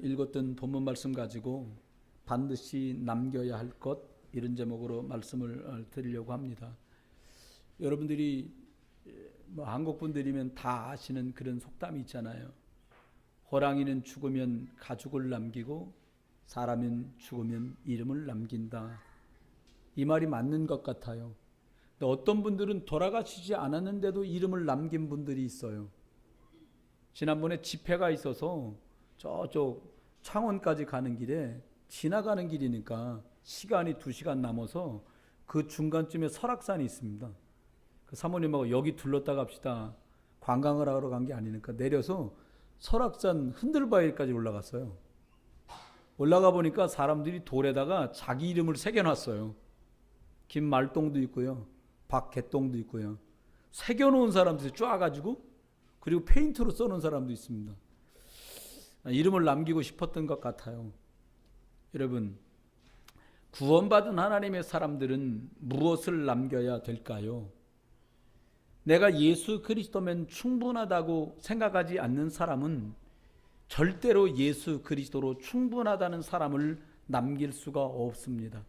읽었던 본문 말씀 가지고 반드시 남겨야 할 것, 이런 제목으로 말씀을 드리려고 합니다. 여러분들이 한국 분들이면 다 아시는 그런 속담이 있잖아요. 호랑이는 죽으면 가죽을 남기고 사람은 죽으면 이름을 남긴다. 이 말이 맞는 것 같아요. 근데 어떤 분들은 돌아가시지 않았는데도 이름을 남긴 분들이 있어요. 지난번에 집회가 있어서 저쪽 창원까지 가는 길에, 지나가는 길이니까 시간이 2시간 남아서 그 중간쯤에 설악산이 있습니다. 그 사모님하고 여기 둘렀다 갑시다. 관광을 하러 간 게 아니니까 내려서 설악산 흔들바위까지 올라갔어요. 올라가 보니까 사람들이 돌에다가 자기 이름을 새겨놨어요. 김말동도 있고요, 박개동도 있고요. 새겨놓은 사람들이 쫙 가지고, 그리고 페인트로 써놓은 사람도 있습니다. 이름을 남기고 싶었던 것 같아요. 여러분, 구원받은 하나님의 사람들은 무엇을 남겨야 될까요? 내가 예수 그리스도면 충분하다고 생각하지 않는 사람은 절대로 예수 그리스도로 충분하다는 사람을 남길 수가 없습니다.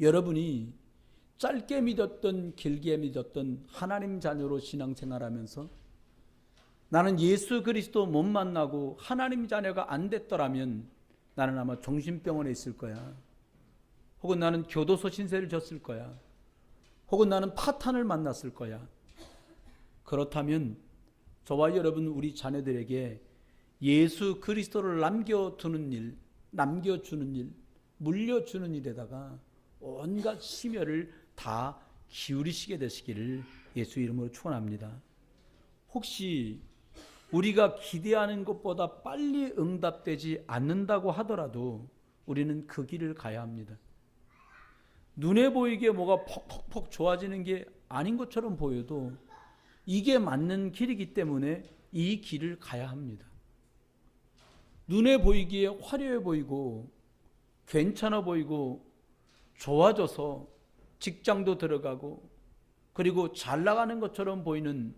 여러분이 짧게 믿었던 길게 믿었던 하나님 자녀로 신앙생활하면서 나는 예수 그리스도 못 만나고 하나님 자녀가 안 됐더라면 나는 아마 정신병원에 있을 거야. 혹은 나는 교도소 신세를 졌을 거야. 혹은 나는 파탄을 만났을 거야. 그렇다면 저와 여러분, 우리 자녀들에게 예수 그리스도를 남겨두는 일, 남겨주는 일, 물려주는 일에다가 온갖 심혈을 다 기울이시게 되시기를 예수 이름으로 축원합니다. 혹시 우리가 기대하는 것보다 빨리 응답되지 않는다고 하더라도 우리는 그 길을 가야 합니다. 눈에 보이게 뭐가 퍽퍽퍽 좋아지는 게 아닌 것처럼 보여도 이게 맞는 길이기 때문에 이 길을 가야 합니다. 눈에 보이기에 화려해 보이고 괜찮아 보이고 좋아져서 직장도 들어가고 그리고 잘 나가는 것처럼 보이는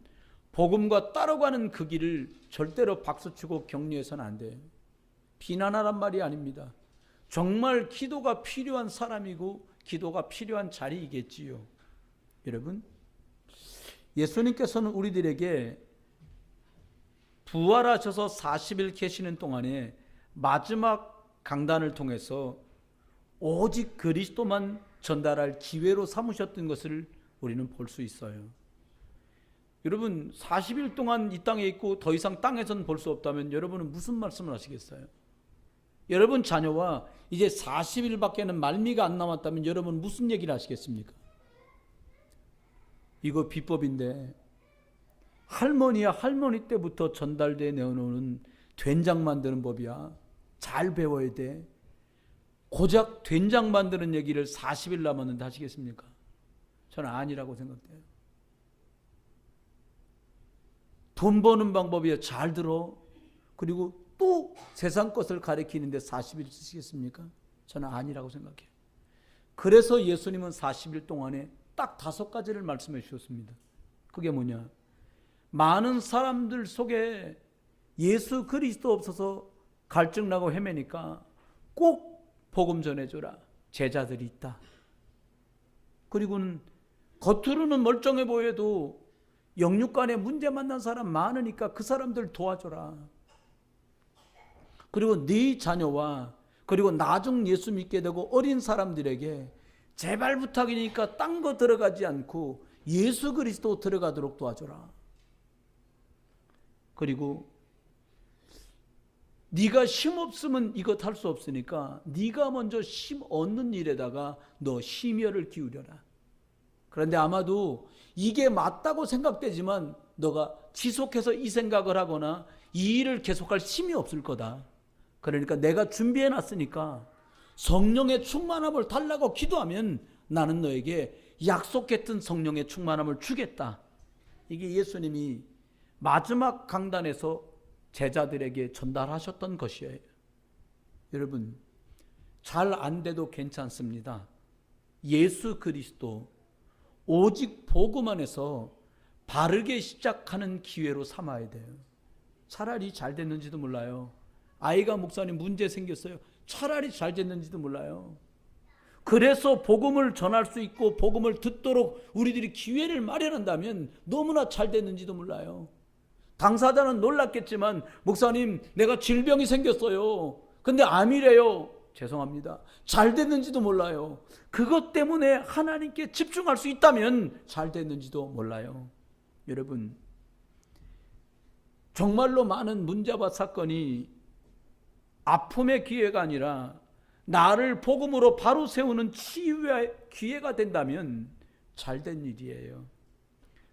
복음과 따라가는 그 길을 절대로 박수치고 격려해서는 안 돼요. 비난하란 말이 아닙니다. 정말 기도가 필요한 사람이고 기도가 필요한 자리이겠지요. 여러분, 예수님께서는 우리들에게 부활하셔서 40일 계시는 동안에 마지막 강단을 통해서 오직 그리스도만 전달할 기회로 삼으셨던 것을 우리는 볼 수 있어요. 여러분, 40일 동안 이 땅에 있고 더 이상 땅에서는 볼 수 없다면 여러분은 무슨 말씀을 하시겠어요? 여러분 자녀와 이제 40일밖에는 말미가 안 남았다면 여러분 무슨 얘기를 하시겠습니까? 이거 비법인데, 할머니야 할머니 때부터 전달돼 내어놓은 된장 만드는 법이야. 잘 배워야 돼. 고작 된장 만드는 얘기를 40일 남았는데 하시겠습니까? 저는 아니라고 생각돼요. 돈 버는 방법이야. 잘 들어. 그리고 또 세상 것을 가리키는데 40일 쓰시겠습니까? 저는 아니라고 생각해요. 그래서 예수님은 40일 동안에 딱 5가지를 말씀해 주셨습니다. 그게 뭐냐? 많은 사람들 속에 예수 그리스도 없어서 갈증나고 헤매니까 꼭 복음 전해줘라. 제자들이 있다. 그리고는 겉으로는 멀쩡해 보여도 영육간에 문제 만난 사람 많으니까 그 사람들 도와줘라. 그리고 네 자녀와 그리고 나중 예수 믿게 되고 어린 사람들에게 제발 부탁이니까 딴 거 들어가지 않고 예수 그리스도 들어가도록 도와줘라. 그리고 네가 힘 없으면 이것 할 수 없으니까 네가 먼저 힘 얻는 일에다가 너 심혈을 기울여라. 그런데 아마도 이게 맞다고 생각되지만 너가 지속해서 이 생각을 하거나 이 일을 계속할 힘이 없을 거다. 그러니까 내가 준비해 놨으니까 성령의 충만함을 달라고 기도하면 나는 너에게 약속했던 성령의 충만함을 주겠다. 이게 예수님이 마지막 강단에서 제자들에게 전달하셨던 것이에요. 여러분, 잘 안 돼도 괜찮습니다. 예수 그리스도 오직 복음 안에서 바르게 시작하는 기회로 삼아야 돼요. 차라리 잘 됐는지도 몰라요. 아이가 목사님 문제 생겼어요. 차라리 잘 됐는지도 몰라요. 그래서 복음을 전할 수 있고 복음을 듣도록 우리들이 기회를 마련한다면 너무나 잘 됐는지도 몰라요. 당사자는 놀랐겠지만 목사님 내가 질병이 생겼어요. 근데 암이래요. 죄송합니다. 잘 됐는지도 몰라요. 그것 때문에 하나님께 집중할 수 있다면 잘 됐는지도 몰라요. 여러분, 정말로 많은 문제와 사건이 아픔의 기회가 아니라 나를 복음으로 바로 세우는 치유의 기회가 된다면 잘된 일이에요.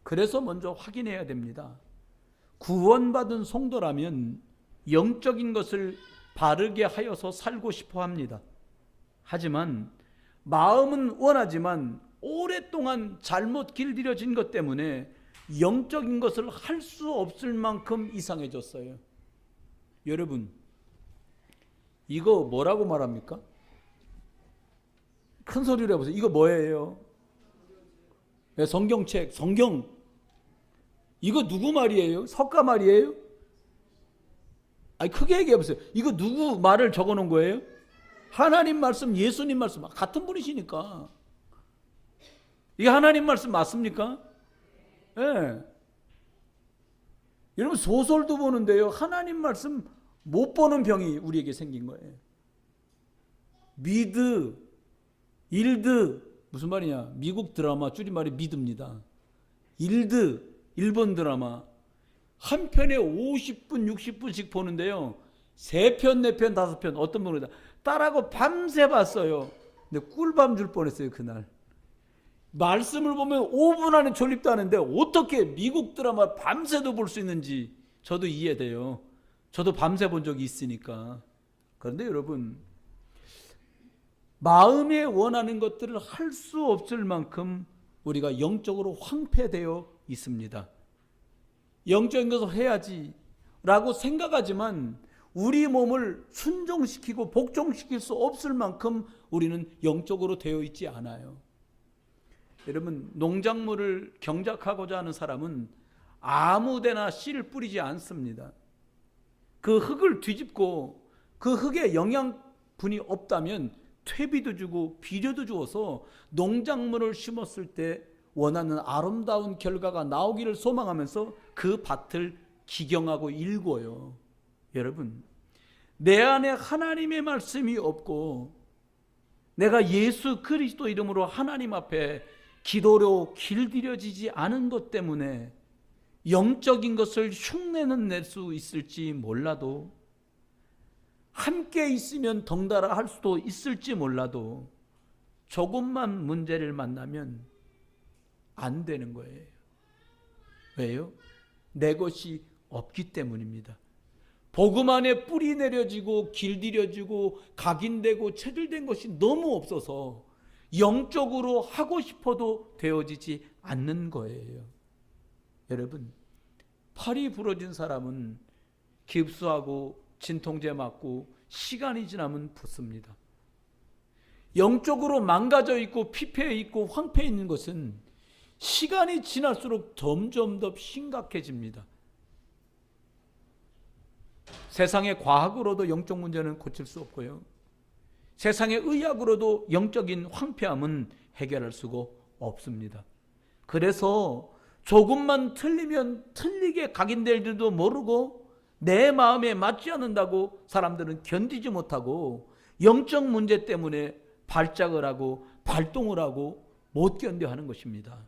그래서 먼저 확인해야 됩니다. 구원받은 성도라면 영적인 것을 바르게 하여서 살고 싶어 합니다. 하지만 마음은 원하지만 오랫동안 잘못 길들여진 것 때문에 영적인 것을 할 수 없을 만큼 이상해졌어요. 여러분, 이거 뭐라고 말합니까? 큰 소리로 해보세요. 이거 뭐예요? 성경책, 성경. 이거 누구 말이에요? 석가 말이에요? 아니, 크게 얘기해보세요. 이거 누구 말을 적어놓은 거예요? 하나님 말씀, 예수님 말씀. 같은 분이시니까. 이게 하나님 말씀 맞습니까? 예. 네. 여러분, 소설도 보는데요. 하나님 말씀 못 보는 병이 우리에게 생긴 거예요. 미드, 일드, 무슨 말이냐? 미국 드라마 줄임말이 미드입니다. 일드, 일본 드라마. 한 편에 50분, 60분씩 보는데요. 3편, 4편, 5편, 어떤 분이다. 딸하고 밤새 봤어요. 근데 꿀밤 줄 뻔했어요, 그날. 말씀을 보면 5분 안에 졸립도 하는데 어떻게 미국 드라마 밤새도 볼 수 있는지 저도 이해돼요. 저도 밤새 본 적이 있으니까. 그런데 여러분, 마음에 원하는 것들을 할 수 없을 만큼 우리가 영적으로 황폐되어 있습니다. 영적인 것을 해야지 라고 생각하지만 우리 몸을 순종시키고 복종시킬 수 없을 만큼 우리는 영적으로 되어 있지 않아요. 여러분, 농작물을 경작하고자 하는 사람은 아무데나 씨를 뿌리지 않습니다. 그 흙을 뒤집고 그 흙에 영양분이 없다면 퇴비도 주고 비료도 주어서 농작물을 심었을 때 원하는 아름다운 결과가 나오기를 소망하면서 그 밭을 기경하고 일궈요. 여러분, 내 안에 하나님의 말씀이 없고 내가 예수 그리스도 이름으로 하나님 앞에 기도로 길들여지지 않은 것 때문에 영적인 것을 흉내는 낼 수 있을지 몰라도, 함께 있으면 덩달아 할 수도 있을지 몰라도 조금만 문제를 만나면 안 되는 거예요. 왜요? 내 것이 없기 때문입니다. 복음 안에 뿌리 내려지고 길들여지고 각인되고 체질된 것이 너무 없어서 영적으로 하고 싶어도 되어지지 않는 거예요. 여러분, 팔이 부러진 사람은 깁스하고 진통제 맞고 시간이 지나면 붓습니다. 영적으로 망가져 있고 피폐해 있고 황폐해 있는 것은 시간이 지날수록 점점 더 심각해집니다. 세상의 과학으로도 영적 문제는 고칠 수 없고요. 세상의 의학으로도 영적인 황폐함은 해결할 수가 없습니다. 그래서 조금만 틀리면 틀리게 각인될 줄도 모르고 내 마음에 맞지 않는다고 사람들은 견디지 못하고 영적 문제 때문에 발작을 하고 발동을 하고 못 견뎌 하는 것입니다.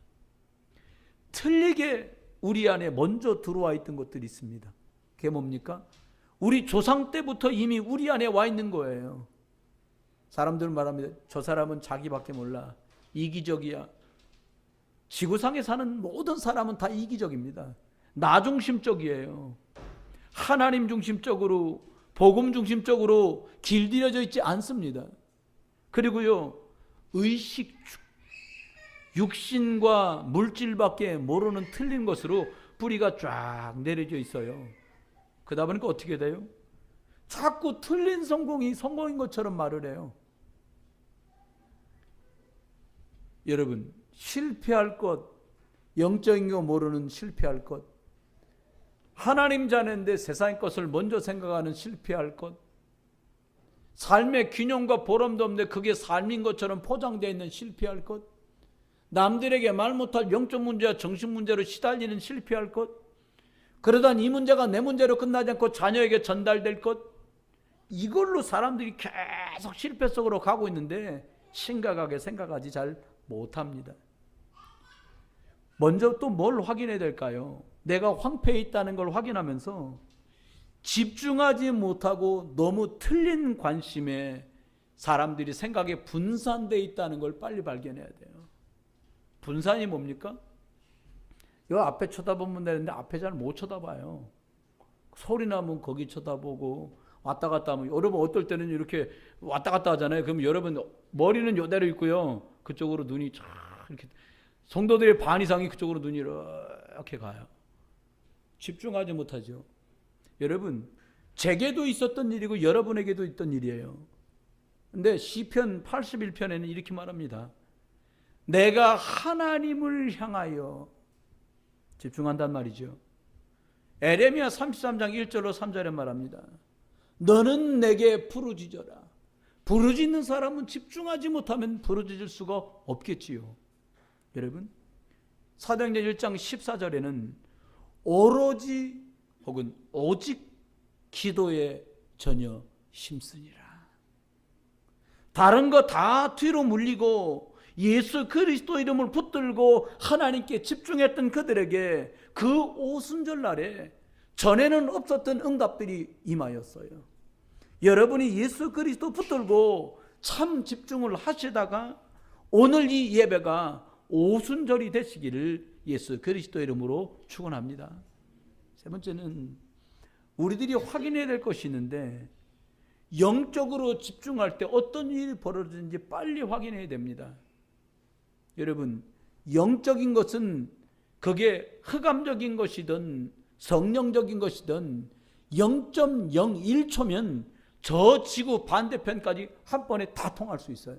틀리게 우리 안에 먼저 들어와 있던 것들이 있습니다. 그게 뭡니까? 우리 조상 때부터 이미 우리 안에 와 있는 거예요. 사람들은 말합니다. 저 사람은 자기밖에 몰라. 이기적이야. 지구상에 사는 모든 사람은 다 이기적입니다. 나 중심적이에요. 하나님 중심적으로, 복음 중심적으로 길들여져 있지 않습니다. 그리고요, 의식, 육신과 물질밖에 모르는 틀린 것으로 뿌리가 쫙 내려져 있어요. 그러다 보니까 어떻게 돼요? 자꾸 틀린 성공이 성공인 것처럼 말을 해요. 여러분, 실패할 것, 영적인 거 모르는 실패할 것, 하나님 자녀인데 세상의 것을 먼저 생각하는 실패할 것, 삶의 균형과 보람도 없는데 그게 삶인 것처럼 포장되어 있는 실패할 것, 남들에게 말 못할 영적 문제와 정신 문제로 시달리는 실패할 것, 그러다 이 문제가 내 문제로 끝나지 않고 자녀에게 전달될 것, 이걸로 사람들이 계속 실패 속으로 가고 있는데 심각하게 생각하지 잘 못합니다. 먼저 또 뭘 확인해야 될까요? 내가 황폐해 있다는 걸 확인하면서 집중하지 못하고 너무 틀린 관심에 사람들이 생각에 분산되어 있다는 걸 빨리 발견해야 돼요. 분산이 뭡니까? 이 앞에 쳐다보면 되는데 앞에 잘 못 쳐다봐요. 소리 나면 거기 쳐다보고 왔다 갔다 하면, 여러분 어떨 때는 이렇게 왔다 갔다 하잖아요. 그럼 여러분 머리는 요대로 있고요, 그쪽으로 눈이 쫙 이렇게, 성도들의 반 이상이 그쪽으로 눈이 이렇게 가요. 집중하지 못하죠. 여러분, 제게도 있었던 일이고 여러분에게도 있던 일이에요. 근데 시편 81편에는 이렇게 말합니다. 내가 하나님을 향하여 집중한단 말이죠. 에레미야 33장 1절로 3절에 말합니다. 너는 내게 부르짖어라. 부르짖는 사람은 집중하지 못하면 부르짖을 수가 없겠지요. 여러분, 사도행전 1장 14절에는 오로지 혹은 오직 기도에 전혀 힘쓰니라. 다른 거 다 뒤로 물리고 예수 그리스도 이름을 붙들고 하나님께 집중했던 그들에게 그 오순절 날에 전에는 없었던 응답들이 임하였어요. 여러분이 예수 그리스도 붙들고 참 집중을 하시다가 오늘 이 예배가 오순절이 되시기를 예수 그리스도 이름으로 축원합니다. 세 번째는 우리들이 확인해야 될 것이 있는데, 영적으로 집중할 때 어떤 일이 벌어지는지 빨리 확인해야 됩니다. 여러분, 영적인 것은 그게 흑암적인 것이든 성령적인 것이든 0.01초면 저 지구 반대편까지 한 번에 다 통할 수 있어요.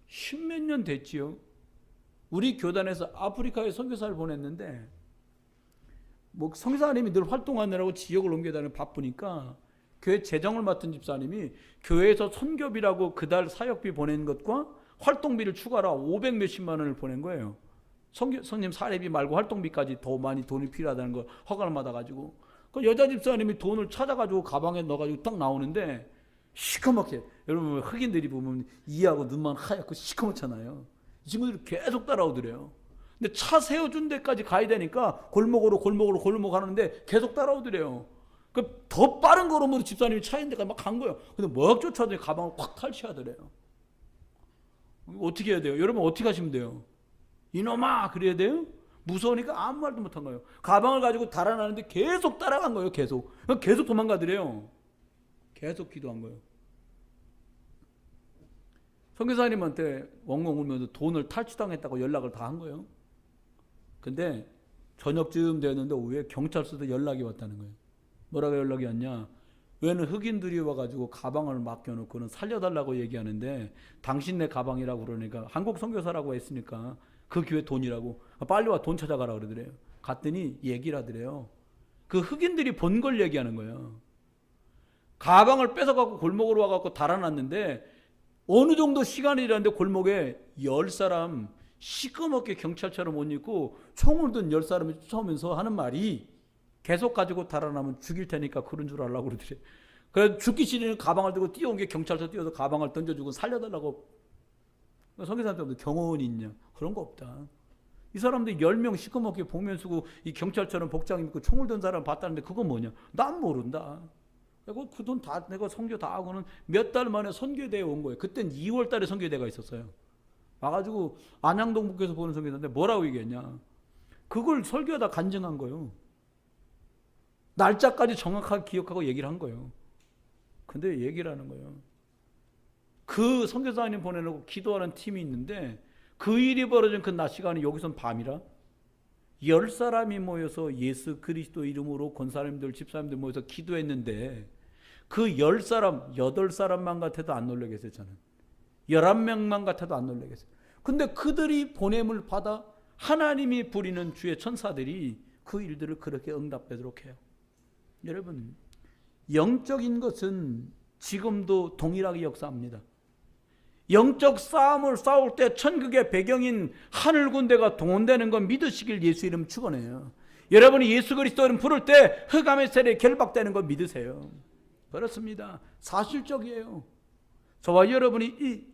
10몇 년 됐지요. 우리 교단에서 아프리카에 선교사를 보냈는데, 뭐 선교사님이 늘 활동하느라고 지역을 옮겨다니는 바쁘니까 교회 재정을 맡은 집사님이 교회에서 선교비라고 그달 사역비 보낸 것과 활동비를 추가로 500 몇십만 원을 보낸 거예요. 선생님 사례비 말고 활동비까지 더 많이 돈이 필요하다는 걸 허가를 받아가지고, 그 여자 집사님이 돈을 찾아가지고 가방에 넣어가지고 딱 나오는데 시커멓게, 여러분 흑인들이 보면 이하고 눈만 하얗고 시커멓잖아요. 이 친구들이 계속 따라오더래요. 근데 차 세워준 데까지 가야 되니까 골목으로 가는데 계속 따라오더래요. 그 더 빠른 걸음으로 집사님이 차 있는 데까지 막 간 거예요. 근데 막 쫓아오더니 가방을 확 탈취하더래요. 어떻게 해야 돼요? 여러분 어떻게 하시면 돼요? 이놈아 그래야 돼요? 무서우니까 아무 말도 못한 거예요. 가방을 가지고 달아나는데 계속 따라간 거예요. 계속 도망가더래요. 계속 기도한 거예요. 선교사님한테 엉엉 울면서 돈을 탈취당했다고 연락을 다 한 거예요. 근데 저녁쯤 되었는데 오후에 경찰서도 연락이 왔다는 거예요. 뭐라고 연락이 왔냐? 왜는 흑인들이 와가지고 가방을 맡겨놓고는 살려달라고 얘기하는데 당신네 가방이라고 그러니까, 한국 선교사라고 했으니까 그 교회 돈이라고, 빨리 와 돈 찾아가라 그러더래요. 갔더니 얘기를 하더래요. 그 흑인들이 본 걸 얘기하는 거예요. 가방을 뺏어갖고 골목으로 와갖고 달아놨는데 어느 정도 시간이 지났는데 골목에 10사람 시꺼멓게 경찰처럼 옷 입고 총을 든 10사람이 쫓아오면서 하는 말이, 계속 가지고 달아나면 죽일 테니까 그런 줄 알라고 그러더래. 그래서 죽기 싫으니 가방을 들고 뛰어온 게 경찰서 뛰어서 가방을 던져주고 살려달라고. 선교사한테 경호원이 있냐? 그런 거 없다. 이 사람들이 10명 시커멓게 복면 쓰고 이 경찰처럼 복장 입고 총을 든 사람 봤다는데 그건 뭐냐? 난 모른다. 그리고 그 돈 다 내가 선교 다 하고는 몇 달 만에 선교대에 온 거예요. 그땐 2월 달에 선교대가 있었어요. 와가지고 안양동 북에서 보는 선교사인데 뭐라고 얘기했냐? 그걸 설교하다 간증한 거예요. 날짜까지 정확하게 기억하고 얘기를 한 거예요. 근데 얘기를 하는 거예요. 그 선교사님 보내놓고 기도하는 팀이 있는데 그 일이 벌어진 그 낮 시간이 여기선 밤이라 10사람이 모여서 예수 그리스도 이름으로 권사님들 집사님들 모여서 기도했는데 그 10사람 8사람만 같아도 안 놀라겠어요. 저는 11명만 같아도 안 놀라겠어요. 근데 그들이 보냄을 받아 하나님이 부리는 주의 천사들이 그 일들을 그렇게 응답되도록 해요. 여러분, 영적인 것은 지금도 동일하게 역사합니다. 영적 싸움을 싸울 때 천국의 배경인 하늘 군대가 동원되는 건 믿으시길 예수 이름 축원해요. 여러분이 예수 그리스도 이름 부를 때 흑암의 세력이 결박되는 거 믿으세요. 그렇습니다. 사실적이에요. 저와 여러분이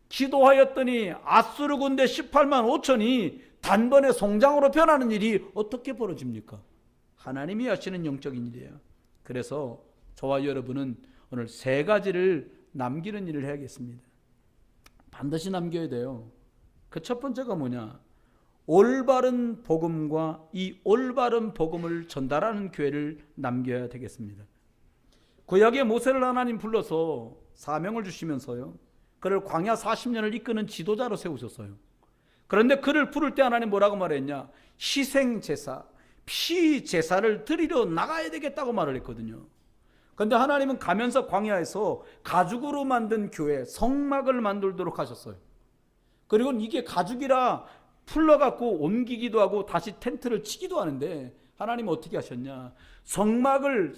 기도하였더니 아수르 군대 18만 5천이 단번에 송장으로 변하는 일이 어떻게 벌어집니까? 하나님이 하시는 영적인 일이에요. 그래서 저와 여러분은 오늘 세 가지를 남기는 일을 해야겠습니다. 반드시 남겨야 돼요. 그 첫 번째가 뭐냐? 올바른 복음과 이 올바른 복음을 전달하는 교회를 남겨야 되겠습니다. 구약에 모세를 하나님 불러서 사명을 주시면서요, 그를 광야 40년을 이끄는 지도자로 세우셨어요. 그런데 그를 부를 때 하나님 뭐라고 말했냐? 희생제사, 피제사를 드리러 나가야 되겠다고 말을 했거든요. 그런데 하나님은 가면서 광야에서 가죽으로 만든 교회, 성막을 만들도록 하셨어요. 그리고 이게 가죽이라 풀러갖고 옮기기도 하고 다시 텐트를 치기도 하는데 하나님은 어떻게 하셨냐? 성막을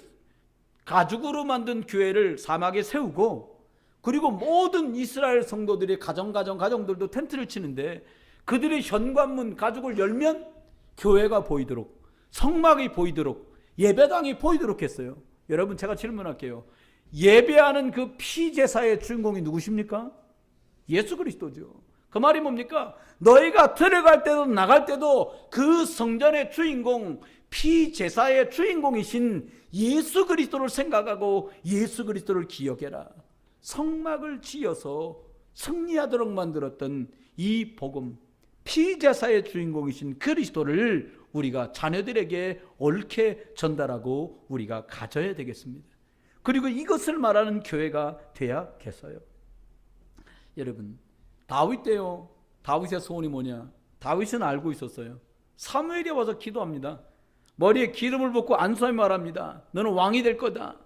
가죽으로 만든 교회를 사막에 세우고, 그리고 모든 이스라엘 성도들이 가정들도 텐트를 치는데 그들의 현관문 가죽을 열면 교회가 보이도록, 성막이 보이도록, 예배당이 보이도록 했어요. 여러분, 제가 질문할게요. 예배하는 그 피제사의 주인공이 누구십니까? 예수 그리스도죠. 그 말이 뭡니까? 너희가 들어갈 때도 나갈 때도 그 성전의 주인공, 피제사의 주인공이신 예수 그리스도를 생각하고 예수 그리스도를 기억해라. 성막을 지어서 승리하도록 만들었던 이 복음, 피제사의 주인공이신 그리스도를 우리가 자녀들에게 옳게 전달하고 우리가 가져야 되겠습니다. 그리고 이것을 말하는 교회가 돼야겠어요. 여러분, 다윗 때요, 다윗의 소원이 뭐냐? 다윗은 알고 있었어요. 사무엘이 와서 기도합니다. 머리에 기름을 붓고 안수하며 말합니다. 너는 왕이 될 거다.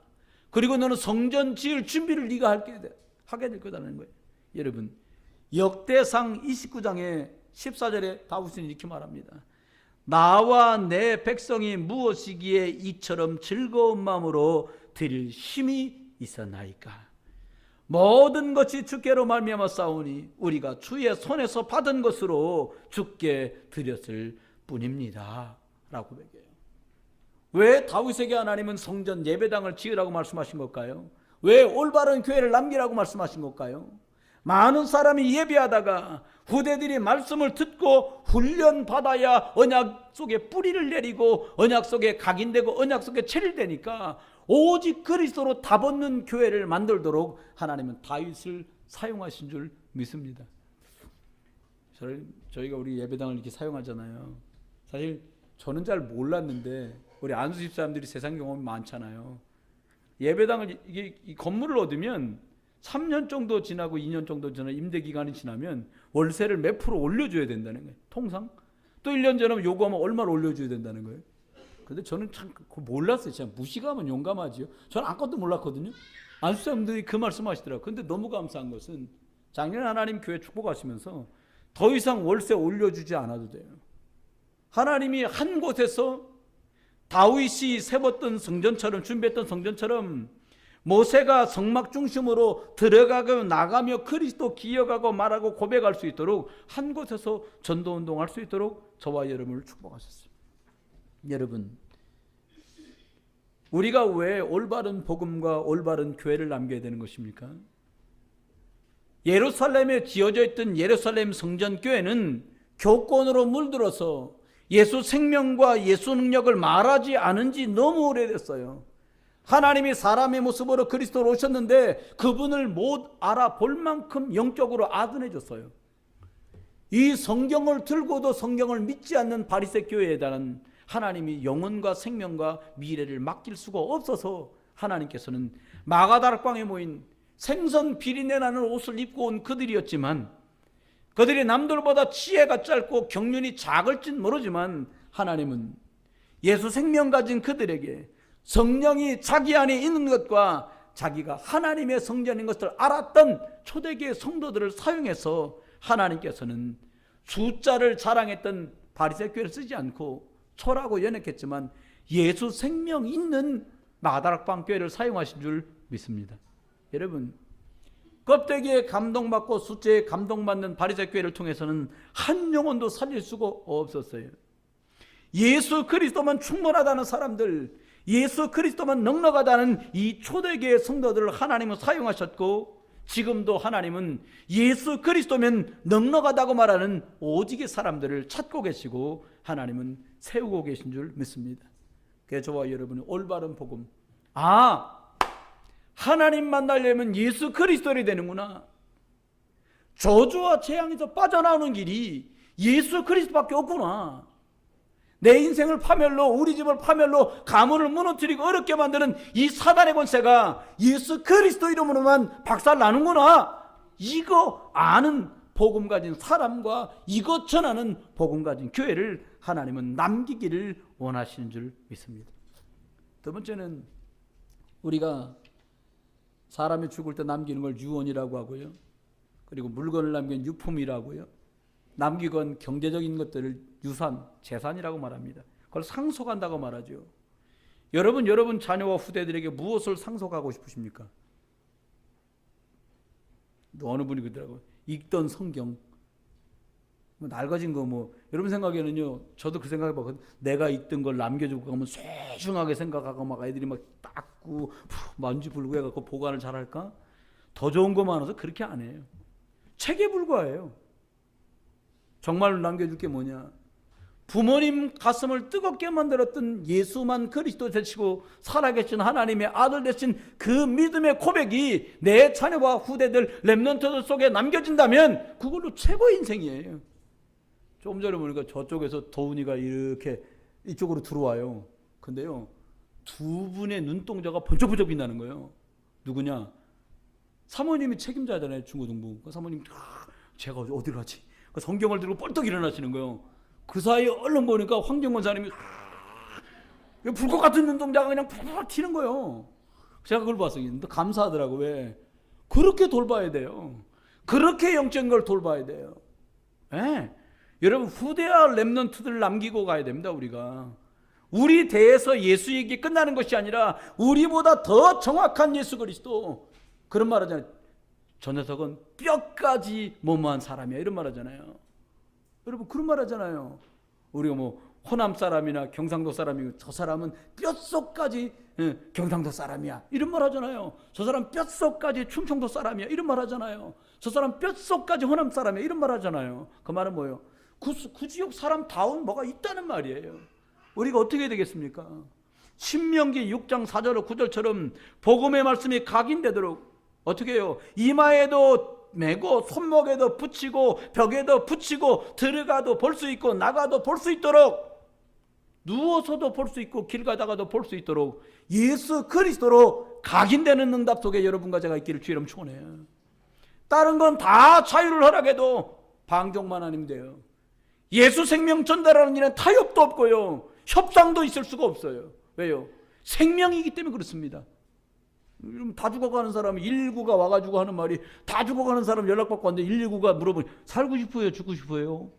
그리고 너는 성전 지을 준비를 네가 하게 될 거다는 거예요. 여러분, 역대상 29장에 14절에 다윗은 이렇게 말합니다. 나와 내 백성이 무엇이기에 이처럼 즐거운 마음으로 드릴 힘이 있었나이까. 모든 것이 주께로 말미암아 싸우니 우리가 주의 손에서 받은 것으로 주께 드렸을 뿐입니다. 라고 얘기해요. 왜 다윗에게 하나님은 성전 예배당을 지으라고 말씀하신 걸까요? 왜 올바른 교회를 남기라고 말씀하신 걸까요? 많은 사람이 예배하다가 후대들이 말씀을 듣고 훈련받아야 언약 속에 뿌리를 내리고 언약 속에 각인되고 언약 속에 체질되니까 오직 그리스도로 답없는 교회를 만들도록 하나님은 다윗을 사용하신 줄 믿습니다. 저희가 우리 예배당을 이렇게 사용하잖아요. 사실 저는 잘 몰랐는데 우리 안수 집사람들이 세상 경험이 많잖아요. 예배당을 이 건물을 얻으면 3년 정도 지나고 2년 정도 지나 임대 기간이 지나면 월세를 몇 프로 올려줘야 된다는 거예요. 통상 또 1년 전에 요구하면 얼마를 올려줘야 된다는 거예요. 근데 저는 참 그거 몰랐어요. 진짜 무식하면 용감하지요. 저는 아무것도 몰랐거든요. 안수사님들이 그 말씀하시더라고요. 근데 너무 감사한 것은 작년에 하나님 교회 축복하시면서 더 이상 월세 올려주지 않아도 돼요. 하나님이 한 곳에서 다윗이 세웠던 성전처럼, 준비했던 성전처럼 모세가 성막 중심으로 들어가고 나가며 그리스도 기억하고 말하고 고백할 수 있도록 한 곳에서 전도운동할 수 있도록 저와 여러분을 축복하셨습니다. 여러분, 우리가 왜 올바른 복음과 올바른 교회를 남겨야 되는 것입니까? 예루살렘에 지어져 있던 예루살렘 성전교회는 교권으로 물들어서 예수 생명과 예수 능력을 말하지 않은 지 너무 오래됐어요. 하나님이 사람의 모습으로 그리스도로 오셨는데 그분을 못 알아볼 만큼 영적으로 아둔해졌어요. 이 성경을 들고도 성경을 믿지 않는 바리새 교회에 대한 하나님이 영혼과 생명과 미래를 맡길 수가 없어서 하나님께서는 마가다락방에 모인 생선 비린내 나는 옷을 입고 온 그들이었지만, 그들이 남들보다 지혜가 짧고 경륜이 작을진 모르지만 하나님은 예수 생명 가진 그들에게 성령이 자기 안에 있는 것과 자기가 하나님의 성전인 것을 알았던 초대교회 성도들을 사용해서 하나님께서는 숫자를 자랑했던 바리새 교회를 쓰지 않고 초라고 연약했지만 예수 생명 있는 마다락방 교회를 사용하신 줄 믿습니다. 여러분, 껍데기에 감동받고 숫자에 감동받는 바리새 교회를 통해서는 한 영혼도 살릴 수가 없었어요. 예수 그리스도만 충분하다는 사람들, 예수 그리스도만 넉넉하다는 이 초대교회 성도들을 하나님은 사용하셨고, 지금도 하나님은 예수 그리스도면 넉넉하다고 말하는 오직의 사람들을 찾고 계시고 하나님은 세우고 계신 줄 믿습니다. 그래서 저와 여러분이 올바른 복음, 하나님 만나려면 예수 그리스도를 되는구나. 저주와 재앙에서 빠져나오는 길이 예수 그리스도밖에 없구나. 내 인생을 파멸로, 우리 집을 파멸로, 가문을 무너뜨리고 어렵게 만드는 이 사단의 권세가 예수 그리스도 이름으로만 박살나는구나. 이거 아는 복음 가진 사람과 이것 전하는 복음 가진 교회를 하나님은 남기기를 원하시는 줄 믿습니다. 두 번째는 우리가 사람이 죽을 때 남기는 걸 유언이라고 하고요. 그리고 물건을 남기는 유품이라고요. 남기건 경제적인 것들을 유산, 재산이라고 말합니다. 그걸 상속한다고 말하죠. 여러분 자녀와 후대들에게 무엇을 상속하고 싶으십니까? 어느 분이 그러더라고요. 읽던 성경, 낡아진 거 여러분 생각에는요, 저도 그 생각해 봤거든요. 내가 읽던 걸 남겨주고 가면 소중하게 생각하고 막 애들이 막 닦고 만지 불고 해갖고 보관을 잘할까? 더 좋은 거 많아서 그렇게 안 해요. 책에 불과해요. 정말로 남겨줄 게 뭐냐? 부모님 가슴을 뜨겁게 만들었던 예수만 그리스도 되시고 살아계신 하나님의 아들 되신 그 믿음의 고백이 내 자녀와 후대들 렘넌트들 속에 남겨진다면 그걸로 최고의 인생이에요. 조금 전에 보니까 저쪽에서 도훈이가 이렇게 이쪽으로 들어와요. 근데요, 두 분의 눈동자가 번쩍번쩍 빛나는 거예요. 누구냐? 사모님이 책임자잖아요, 중고등부. 그 사모님, 제가 어디로 가지? 성경을 들고 뻘떡 일어나시는 거예요. 그 사이에 얼른 보니까 황정권 사람이 불꽃 같은 눈동자가 그냥 푹 튀는 거예요. 제가 그걸 봤어요. 근데 감사하더라고요. 왜? 그렇게 돌봐야 돼요. 그렇게 영적인 걸 돌봐야 돼요. 네. 여러분, 후대와 렘넌트들을 남기고 가야 됩니다. 우리가 우리 대에서 예수 얘기 끝나는 것이 아니라 우리보다 더 정확한 예수 그리스도, 그런 말 하잖아요. 저 녀석은 뼈까지 뭐뭐한 사람이야, 이런 말 하잖아요. 여러분, 그런 말 하잖아요. 우리가 호남 사람이나 경상도 사람이고 저 사람은 뼛속까지 경상도 사람이야, 이런 말 하잖아요. 저 사람 뼛속까지 충청도 사람이야, 이런 말 하잖아요. 저 사람 뼛속까지 호남 사람이야, 이런 말 하잖아요. 그 말은 뭐예요? 그 지역 사람다운 뭐가 있다는 말이에요. 우리가 어떻게 해야 되겠습니까? 신명기 6장 4절 9절처럼 복음의 말씀이 각인되도록 어떻게 해요? 이마에도 메고 손목에도 붙이고 벽에도 붙이고 들어가도 볼 수 있고 나가도 볼 수 있도록, 누워서도 볼 수 있고 길 가다가도 볼 수 있도록 예수 그리스도로 각인되는 응답 속에 여러분과 제가 있기를 주의 이름 축원해요. 다른 건 다 자유를 허락해도 방종만 아니면 돼요. 예수 생명 전달하는 일은 타협도 없고요, 협상도 있을 수가 없어요. 왜요? 생명이기 때문에 그렇습니다. 다 죽어가는 사람이 119가 와가지고 하는 말이, 다 죽어가는 사람 연락받고 왔는데 119가 물어보니 살고 싶어요, 죽고 싶어요?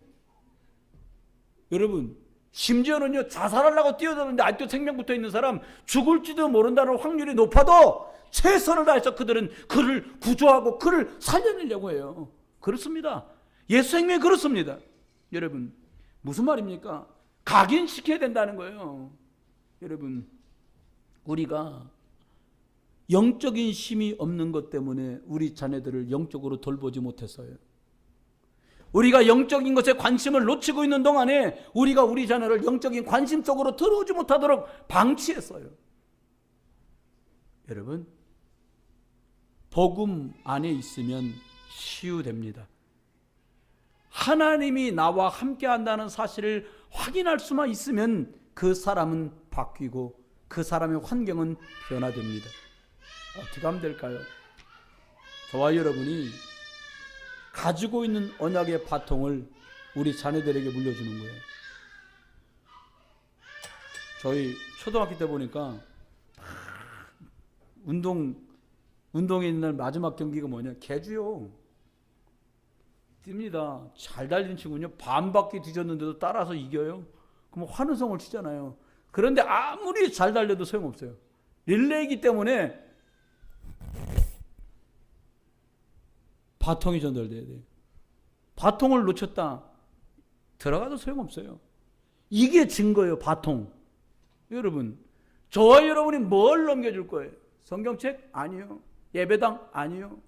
여러분, 심지어는요, 자살하려고 뛰어드는데 아직도 생명 붙어 있는 사람, 죽을지도 모른다는 확률이 높아도 최선을 다해서 그들은 그를 구조하고 그를 살려내려고 해요. 그렇습니다. 예수 생명이 그렇습니다. 여러분, 무슨 말입니까? 각인시켜야 된다는 거예요. 여러분, 우리가 영적인 힘이 없는 것 때문에 우리 자녀들을 영적으로 돌보지 못했어요. 우리가 영적인 것에 관심을 놓치고 있는 동안에 우리가 우리 자녀를 영적인 관심 속으로 들어오지 못하도록 방치했어요. 여러분, 복음 안에 있으면 치유됩니다. 하나님이 나와 함께 한다는 사실을 확인할 수만 있으면 그 사람은 바뀌고 그 사람의 환경은 변화됩니다. 어떻게 하면 될까요? 저와 여러분이 가지고 있는 언약의 바통을 우리 자녀들에게 물려주는 거예요. 저희 초등학교 때 보니까 운동에 있는 날 마지막 경기가 뭐냐? 개주요. 뜁니다. 잘 달린 친구는요, 반바퀴 뒤졌는데도 따라서 이겨요. 그럼 환호성을 치잖아요. 그런데 아무리 잘 달려도 소용없어요. 릴레이이기 때문에 바통이 전달돼야 돼요. 바통을 놓쳤다 들어가도 소용없어요. 이게 증거예요. 바통. 여러분, 저와 여러분이 뭘 넘겨줄 거예요? 성경책? 아니요. 예배당? 아니요.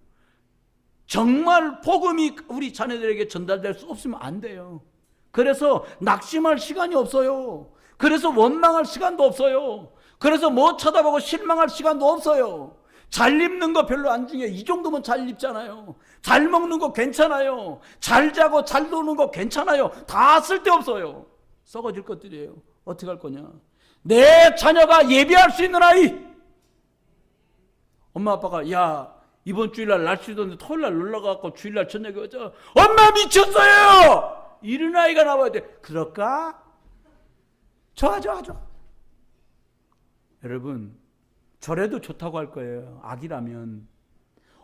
정말 복음이 우리 자녀들에게 전달될 수 없으면 안 돼요. 그래서 낙심할 시간이 없어요. 그래서 원망할 시간도 없어요. 그래서 뭐 쳐다보고 실망할 시간도 없어요. 잘 입는 거 별로 안 중요해. 이 정도면 잘 입잖아요. 잘 먹는 거 괜찮아요. 잘 자고 잘 노는 거 괜찮아요. 다 쓸데없어요. 썩어질 것들이에요. 어떻게 할 거냐? 내 자녀가 예배할 수 있는 아이. 엄마 아빠가 야 이번 주일날 날씨 좋은데 토요일날 놀러가고 주일날 저녁에 오자. 엄마 미쳤어요. 이런 아이가 나와야 돼. 그럴까? 좋아. 여러분, 저래도 좋다고 할 거예요. 악이라면.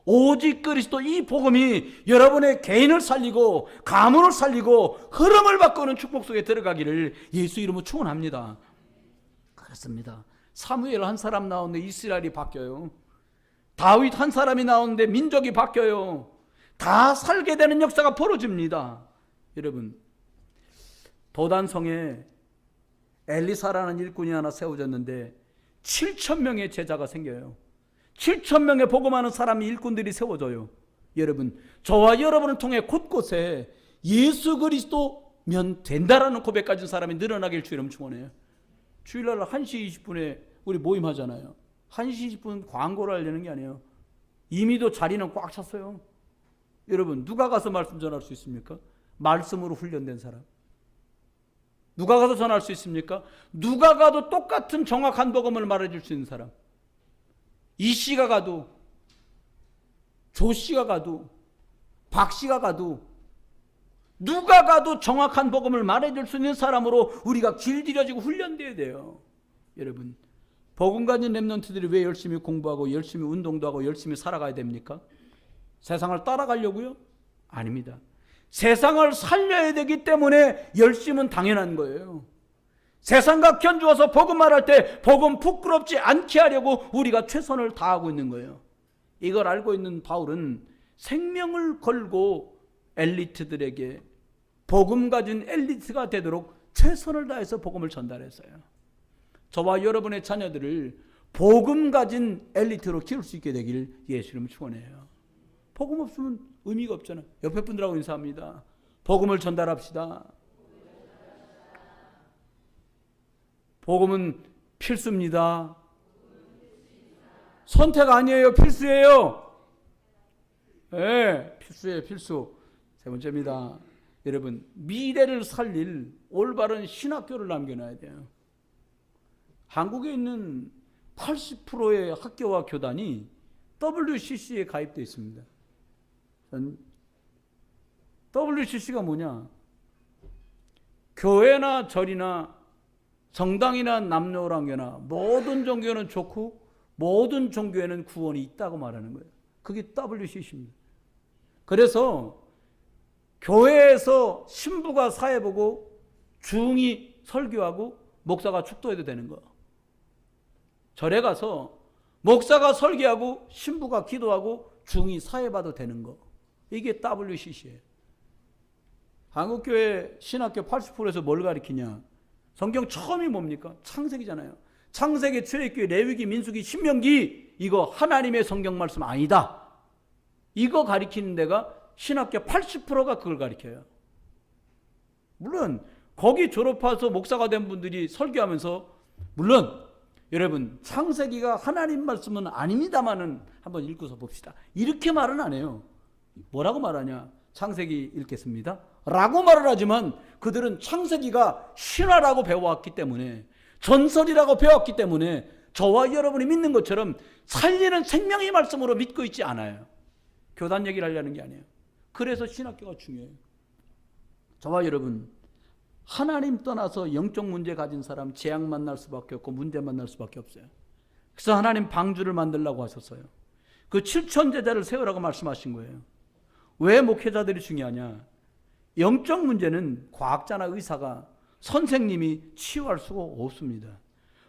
오직 그리스도 이 복음이 여러분의 개인을 살리고 가문을 살리고 흐름을 바꾸는 축복 속에 들어가기를 예수 이름으로 축원합니다. 그렇습니다. 사무엘 한 사람 나오는데 이스라엘이 바뀌어요. 다윗 한 사람이 나오는데 민족이 바뀌어요. 다 살게 되는 역사가 벌어집니다. 여러분, 도단성에 엘리사라는 일꾼이 하나 세워졌는데 7,000명의 제자가 생겨요. 7,000명의 복음하는 사람이 일꾼들이 세워져요. 여러분, 저와 여러분을 통해 곳곳에 예수 그리스도면 된다라는 고백 가진 사람이 늘어나길 주님 축원해요. 주일날 1시 20분에 우리 모임하잖아요. 1시 20분 광고를 하려는 게 아니에요. 이미도 자리는 꽉 찼어요. 여러분, 누가 가서 말씀 전할 수 있습니까? 말씀으로 훈련된 사람. 누가 가서 전할 수 있습니까? 누가 가도 똑같은 정확한 복음을 말해줄 수 있는 사람. 이 씨가 가도, 조 씨가 가도, 박 씨가 가도, 누가 가도 정확한 복음을 말해줄 수 있는 사람으로 우리가 길들여지고 훈련돼야 돼요. 여러분, 복음 가진 렘넌트들이 왜 열심히 공부하고 열심히 운동도 하고 열심히 살아가야 됩니까? 세상을 따라가려고요? 아닙니다. 세상을 살려야 되기 때문에 열심은 당연한 거예요. 세상과 견주어서 복음 말할 때 복음 부끄럽지 않게 하려고 우리가 최선을 다하고 있는 거예요. 이걸 알고 있는 바울은 생명을 걸고 엘리트들에게 복음 가진 엘리트가 되도록 최선을 다해서 복음을 전달했어요. 저와 여러분의 자녀들을 복음 가진 엘리트로 키울 수 있게 되기를 예수 이름으로 축원해요. 복음 없으면 의미가 없잖아요. 옆에 분들하고 인사합니다. 복음을 전달합시다. 복음은 필수입니다. 선택 아니에요. 필수예요. 네, 필수예요. 필수. 세 번째입니다. 여러분, 미래를 살릴 올바른 신학교를 남겨놔야 돼요. 한국에 있는 80%의 학교와 교단이 WCC에 가입되어 있습니다. WCC가 뭐냐? 교회나 절이나 정당이나 남녀랑교나 모든 종교는 좋고 모든 종교에는 구원이 있다고 말하는 거예요. 그게 WCC입니다. 그래서 교회에서 신부가 사회보고 중이 설교하고 목사가 축도해도 되는 거. 절에 가서 목사가 설교하고 신부가 기도하고 중이 사회봐도 되는 거. 이게 WCC예요. 한국교회 신학교 80%에서 뭘 가리키냐? 성경 처음이 뭡니까? 창세기잖아요. 창세기, 출애굽기, 레위기, 민수기, 신명기, 이거 하나님의 성경 말씀 아니다. 이거 가리키는 데가 신학교 80%가 그걸 가리켜요. 물론 거기 졸업해서 목사가 된 분들이 설교하면서, 물론 여러분 창세기가 하나님 말씀은 아닙니다만은 한번 읽고서 봅시다. 이렇게 말은 안 해요. 뭐라고 말하냐? 창세기 읽겠습니다 라고 말을 하지만 그들은 창세기가 신화라고 배워왔기 때문에, 전설이라고 배웠기 때문에 저와 여러분이 믿는 것처럼 살리는 생명의 말씀으로 믿고 있지 않아요. 교단 얘기를 하려는 게 아니에요. 그래서 신학교가 중요해요. 저와 여러분, 하나님 떠나서 영적 문제 가진 사람 재앙 만날 수밖에 없고 문제 만날 수밖에 없어요. 그래서 하나님 방주를 만들라고 하셨어요. 그 7천 제자를 세우라고 말씀하신 거예요. 왜 목회자들이 중요하냐? 영적 문제는 과학자나 의사가, 선생님이 치유할 수가 없습니다.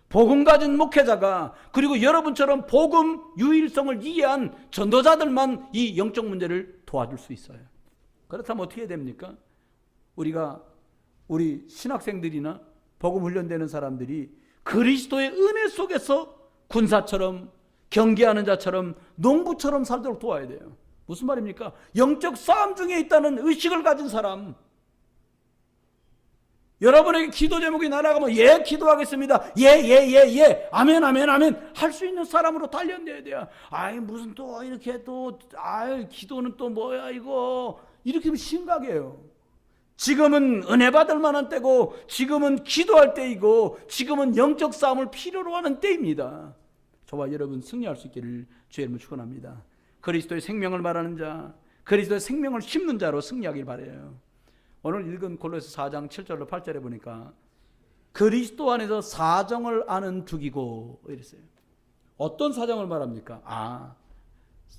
복음 가진 목회자가, 그리고 여러분처럼 복음 유일성을 이해한 전도자들만 이 영적 문제를 도와줄 수 있어요. 그렇다면 어떻게 됩니까? 우리 신학생들이나 복음 훈련되는 사람들이 그리스도의 은혜 속에서 군사처럼, 경계하는 자처럼, 농부처럼 살도록 도와야 돼요. 무슨 말입니까? 영적 싸움 중에 있다는 의식을 가진 사람. 여러분에게 기도 제목이 날아가면 예 기도하겠습니다, 예 아멘 할 수 있는 사람으로 단련돼야 돼요. 아이 무슨 또 이렇게 또 기도는 또 뭐야 이거, 이렇게 하면 심각해요. 지금은 은혜 받을 만한 때고, 지금은 기도할 때이고, 지금은 영적 싸움을 필요로 하는 때입니다. 저와 여러분 승리할 수 있기를 주의 이름으로 축원합니다. 그리스도의 생명을 말하는 자, 그리스도의 생명을 심는 자로 승리하길 바라요. 오늘 읽은 골로새 4장 7절로 8절에 보니까 그리스도 안에서 사정을 아는 득이고 이랬어요. 어떤 사정을 말합니까?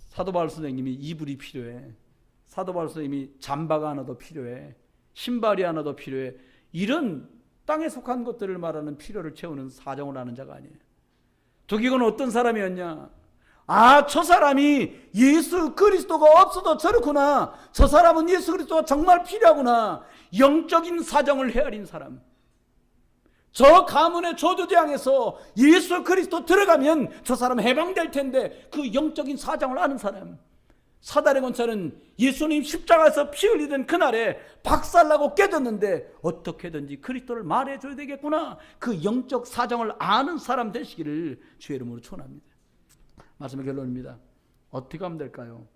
사도 바울 선생님이 이불이 필요해, 사도 바울 선생님이 잠바가 하나 더 필요해, 신발이 하나 더 필요해, 이런 땅에 속한 것들을 말하는 필요를 채우는 사정을 아는 자가 아니에요. 득이고는 어떤 사람이었냐? 저 사람이 예수 그리스도가 없어도 저렇구나, 저 사람은 예수 그리스도가 정말 필요하구나, 영적인 사정을 헤아린 사람. 저 가문의 저주대항에서 예수 그리스도 들어가면 저 사람 해방될 텐데, 그 영적인 사정을 아는 사람. 사단의 권세는 예수님 십자가에서 피 흘리던 그날에 박살나고 깨졌는데 어떻게든지 그리스도를 말해줘야 되겠구나, 그 영적 사정을 아는 사람 되시기를 주의 이름으로 축원합니다. 말씀의 결론입니다. 어떻게 하면 될까요?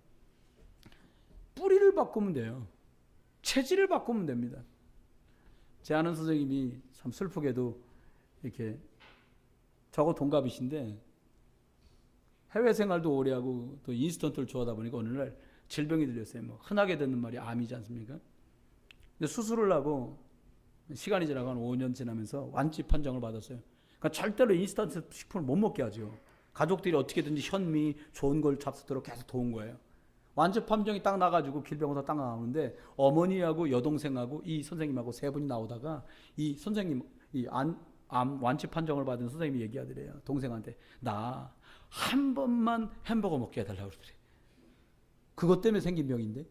뿌리를 바꾸면 돼요. 체질을 바꾸면 됩니다. 제 아는 선생님이 참 슬프게도 이렇게 저하고 동갑이신데 해외 생활도 오래 하고 또 인스턴트를 좋아하다 보니까 어느 날 질병이 들렸어요. 흔하게 듣는 말이 암이지 않습니까? 근데 수술을 하고 시간이 지나고 한 5년 지나면서 완치 판정을 받았어요. 그러니까 절대로 인스턴트 식품을 못 먹게 하죠. 가족들이 어떻게든지 현미 좋은 걸 잡수도록 계속 도운 거예요. 완치 판정이 딱 나가지고 길병원에서 딱 나오는데 어머니하고 여동생하고 이 선생님하고 세 분이 나오다가 이 선생님, 암 완치 판정을 받은 선생님이 얘기하더래요. 동생한테 나 한 번만 햄버거 먹게 해달라고 그러더래. 그것 때문에 생긴 병인데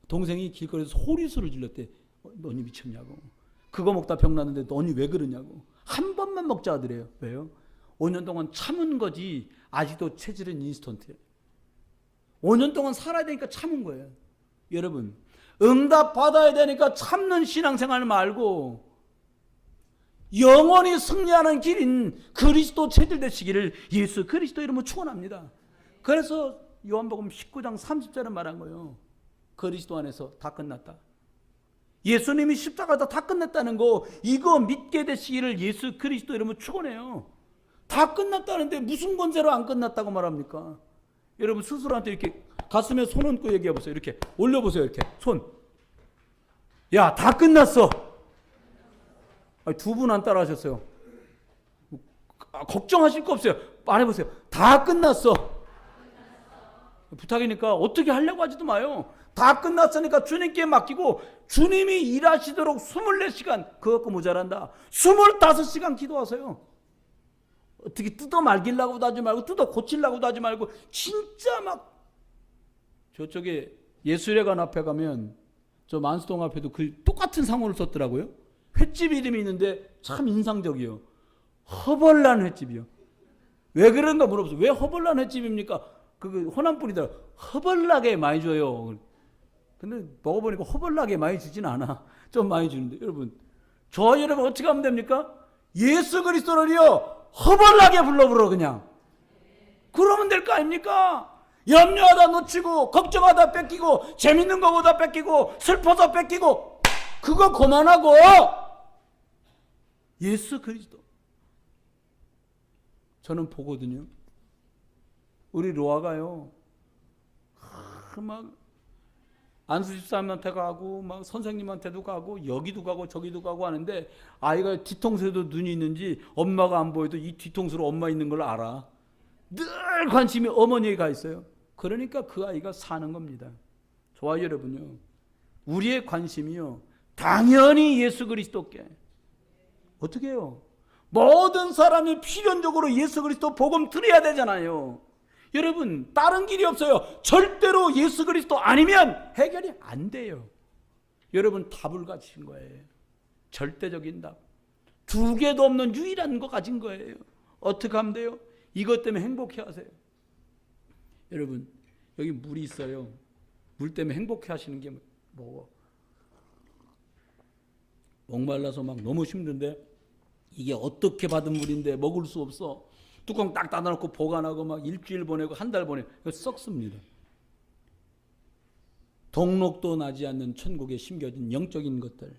동생이 길거리에서 소리소를 질렀대. 너니 미쳤냐고. 그거 먹다 병 났는데 너니 왜 그러냐고. 한 번만 먹자 하더래요. 왜요? 5년 동안 참은 거지 아직도 체질은 인스턴트예요. 5년 동안 살아야 되니까 참은 거예요. 여러분, 응답 받아야 되니까 참는 신앙생활 말고 영원히 승리하는 길인 그리스도 체질 되시기를 예수 그리스도 이름으로 축원합니다. 그래서 요한복음 19장 30절에 말한 거예요. 그리스도 안에서 다 끝났다. 예수님이 십자가에서 다 끝냈다는 거, 이거 믿게 되시기를 예수 그리스도 이름으로 축원해요. 다 끝났다는데 무슨 권세로 안 끝났다고 말합니까? 여러분 스스로한테 이렇게 가슴에 손 얹고 얘기해 보세요. 이렇게 올려보세요. 이렇게 손. 야, 다 끝났어. 두 분 안 따라 하셨어요. 걱정하실 거 없어요. 말해보세요. 다 끝났어. 부탁이니까 어떻게 하려고 하지도 마요. 다 끝났으니까 주님께 맡기고 주님이 일하시도록 24시간, 그거 갖고 모자란다. 25시간 기도하세요. 어떻게 뜯어 말기려고도 하지 말고 뜯어 고치려고도 하지 말고 진짜 막 저쪽에 예술회관 앞에 가면 저 만수동 앞에도 그 똑같은 상호를 썼더라고요. 횟집 이름이 있는데 참 인상적이요. 허벌난 횟집이요. 왜 그런가 물어보세요. 왜 허벌난 횟집입니까? 그 호남분이더라. 허벌나게 많이 줘요. 근데 먹어보니까 허벌나게 많이 주진 않아. 좀 많이 주는데 여러분, 저 여러분 어떻게 하면 됩니까? 예수 그리스도를요 허벌나게 불러부러 그냥. 그러면 될 거 아닙니까? 염려하다 놓치고 걱정하다 뺏기고 재밌는 거보다 뺏기고 슬퍼서 뺏기고 그거 그만하고 예수 그리스도. 저는 보거든요. 우리 로아가요 막 안수 집사님한테 가고 막 선생님한테도 가고 여기도 가고 저기도 가고 하는데 아이가 뒤통수에도 눈이 있는지 엄마가 안 보여도 이 뒤통수로 엄마 있는 걸 알아. 늘 관심이 어머니에 가 있어요. 그러니까 그 아이가 사는 겁니다. 저와 여러분요, 우리의 관심이요, 당연히 예수 그리스도께. 어떻게 해요? 모든 사람이 필연적으로 예수 그리스도 복음 들어야 되잖아요. 여러분, 다른 길이 없어요. 절대로 예수 그리스도 아니면 해결이 안 돼요. 여러분, 답을 가진 거예요. 절대적인 답. 두 개도 없는 유일한 거 가진 거예요. 어떻게 하면 돼요? 이것 때문에 행복해 하세요. 여러분, 여기 물이 있어요. 물 때문에 행복해 하시는 게 뭐? 목말라서 막 너무 힘든데 이게 어떻게 받은 물인데 먹을 수 없어. 뚜껑 딱 닫아놓고 보관하고 막 일주일 보내고 한 달 보내고 썩습니다. 동록도 나지 않는 천국에 심겨진 영적인 것들,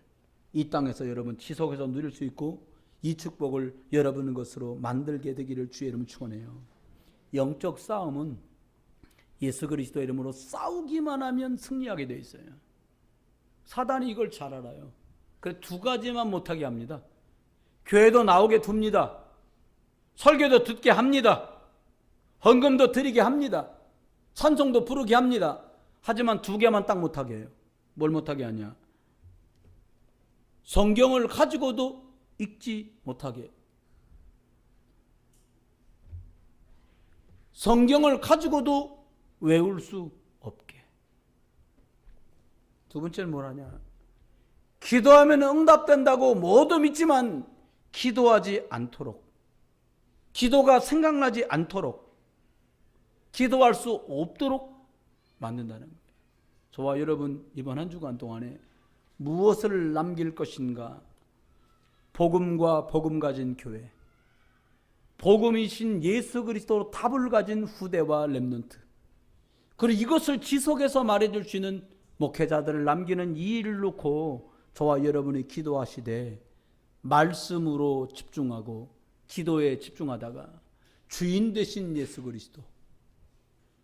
이 땅에서 여러분 지속해서 누릴 수 있고 이 축복을 여러분의 것으로 만들게 되기를 주의 이름으로 축원해요. 영적 싸움은 예수 그리스도 이름으로 싸우기만 하면 승리하게 되어 있어요. 사단이 이걸 잘 알아요. 그래서 두 가지만 못하게 합니다. 교회도 나오게 둡니다. 설교도 듣게 합니다. 헌금도 드리게 합니다. 찬송도 부르게 합니다. 하지만 두 개만 딱 못하게 해요. 뭘 못하게 하냐? 성경을 가지고도 읽지 못하게. 성경을 가지고도 외울 수 없게. 두 번째는 뭘 하냐? 기도하면 응답된다고 모두 믿지만 기도하지 않도록, 기도가 생각나지 않도록, 기도할 수 없도록 만든다는 거예요. 저와 여러분 이번 한 주간 동안에 무엇을 남길 것인가? 복음과 복음 가진 교회, 복음이신 예수 그리스도로 답을 가진 후대와 렘넌트, 그리고 이것을 지속해서 말해줄 수 있는 목회자들을 남기는 이 일을 놓고 저와 여러분이 기도하시되 말씀으로 집중하고 기도에 집중하다가 주인 되신 예수 그리스도,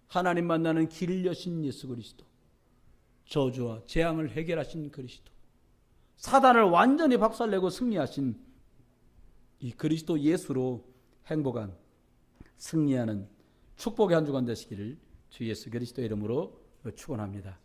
하나님 만나는 길 여신 예수 그리스도, 저주와 재앙을 해결하신 그리스도, 사단을 완전히 박살내고 승리하신 이 그리스도 예수로 행복한 승리하는 축복의 한 주간 되시기를 주 예수 그리스도 이름으로 축원합니다.